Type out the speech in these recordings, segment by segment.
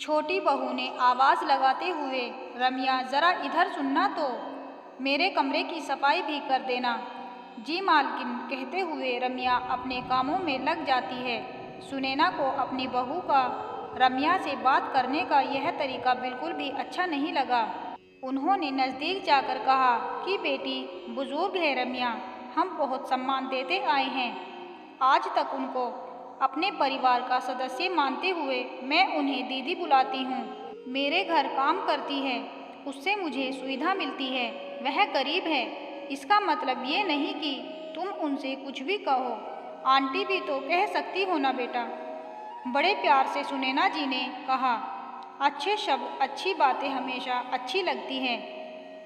छोटी बहू ने आवाज़ लगाते हुए, रम्या ज़रा इधर सुनना तो, मेरे कमरे की सफाई भी कर देना। जी मालकिन, कहते हुए रम्या अपने कामों में लग जाती है। सुनैना को अपनी बहू का रम्या से बात करने का यह तरीका बिल्कुल भी अच्छा नहीं लगा। उन्होंने नज़दीक जाकर कहा कि बेटी बुजुर्ग है रम्या, हम बहुत सम्मान देते आए हैं। आज तक उनको अपने परिवार का सदस्य मानते हुए मैं उन्हें दीदी बुलाती हूँ। मेरे घर काम करती है, उससे मुझे सुविधा मिलती है। वह गरीब है, इसका मतलब ये नहीं कि तुम उनसे कुछ भी कहो। आंटी भी तो कह सकती हो ना बेटा। बड़े प्यार से सुनैना जी ने कहा। अच्छे शब्द, अच्छी बातें हमेशा अच्छी लगती हैं।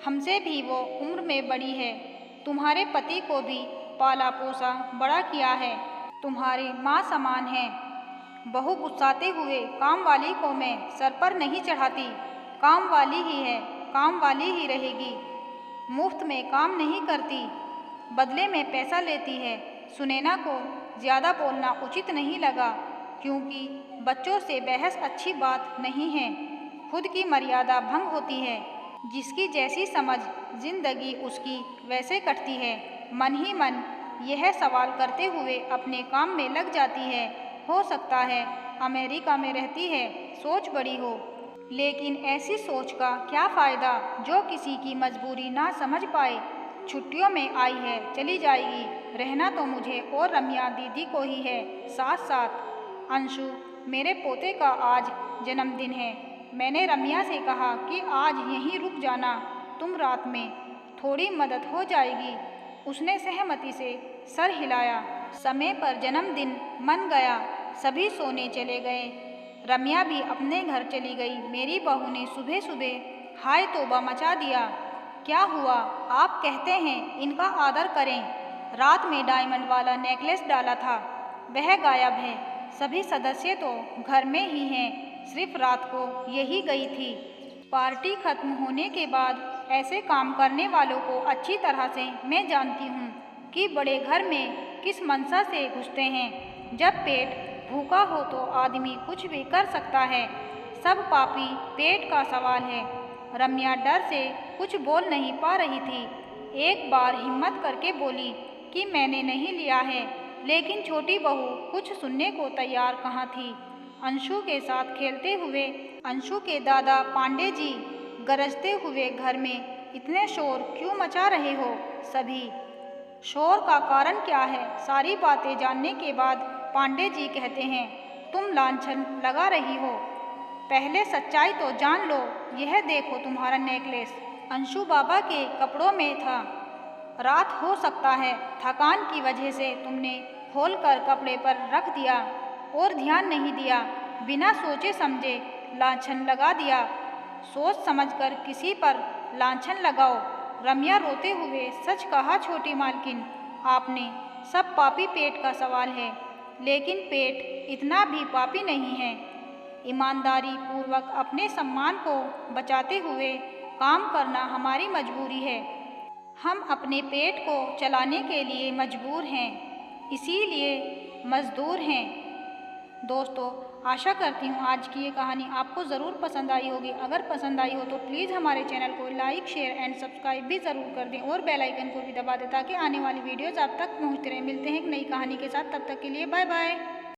हमसे भी वो उम्र में बड़ी है। तुम्हारे पति को भी पाला पोसा बड़ा किया है, तुम्हारी माँ समान है। बहू गुस्साते हुए, काम वाली को मैं सर पर नहीं चढ़ाती। काम वाली ही है, काम वाली ही रहेगी। मुफ्त में काम नहीं करती, बदले में पैसा लेती है। सुनैना को ज़्यादा बोलना उचित नहीं लगा, क्योंकि बच्चों से बहस अच्छी बात नहीं है। खुद की मर्यादा भंग होती है। जिसकी जैसी समझ, जिंदगी उसकी वैसे कटती है। मन ही मन यह सवाल करते हुए अपने काम में लग जाती है। हो सकता है अमेरिका में रहती है, सोच बड़ी हो, लेकिन ऐसी सोच का क्या फ़ायदा जो किसी की मजबूरी ना समझ पाए। छुट्टियों में आई है, चली जाएगी। रहना तो मुझे और रम्या दीदी को ही है, साथ साथ। अंशु, मेरे पोते का आज जन्मदिन है। मैंने रम्या से कहा कि आज यहीं रुक जाना, तुम रात में, थोड़ी मदद हो जाएगी। उसने सहमति से सर हिलाया। समय पर जन्मदिन मन गया, सभी सोने चले गए। रम्या भी अपने घर चली गई। मेरी बहू ने सुबह सुबह हाय तौबा मचा दिया। क्या हुआ? आप कहते हैं इनका आदर करें। रात में डायमंड वाला नेकलेस डाला था, वह गायब है। सभी सदस्य तो घर में ही हैं, सिर्फ रात को यही गई थी। पार्टी खत्म होने के बाद ऐसे काम करने वालों को अच्छी तरह से मैं जानती हूँ कि बड़े घर में किस मंशा से घुसते हैं। जब पेट भूखा हो तो आदमी कुछ भी कर सकता है। सब पापी पेट का सवाल है। रम्या डर से कुछ बोल नहीं पा रही थी। एक बार हिम्मत करके बोली कि मैंने नहीं लिया है, लेकिन छोटी बहू कुछ सुनने को तैयार कहाँ थी। अंशु के साथ खेलते हुए अंशु के दादा पांडे जी गरजते हुए, घर में इतने शोर क्यों मचा रहे हो सभी? शोर का कारण क्या है? सारी बातें जानने के बाद पांडे जी कहते हैं, तुम लांछन लगा रही हो। पहले सच्चाई तो जान लो। यह देखो तुम्हारा नेकलेस अंशु बाबा के कपड़ों में था। रात हो सकता है, थकान की वजह से तुमने खोलकर कपड़े पर रख दिया और ध्यान नहीं दिया। बिना सोचे समझे लांछन लगा दिया। सोच समझकर किसी पर लांछन लगाओ। रम्या रोते हुए, सच कहा छोटी मालकिन आपने। सब पापी पेट का सवाल है, लेकिन पेट इतना भी पापी नहीं है। ईमानदारी पूर्वक अपने सम्मान को बचाते हुए काम करना हमारी मजबूरी है। हम अपने पेट को चलाने के लिए मजबूर हैं, इसीलिए मजदूर हैं। दोस्तों, आशा करती हूँ आज की ये कहानी आपको ज़रूर पसंद आई होगी। अगर पसंद आई हो तो प्लीज़ हमारे चैनल को लाइक, शेयर एंड सब्सक्राइब भी ज़रूर कर दें और बेल आइकन को भी दबा दें, ताकि आने वाली वीडियोज़ आप तक पहुँचते रहें। मिलते हैं एक नई कहानी के साथ, तब तक के लिए बाय बाय।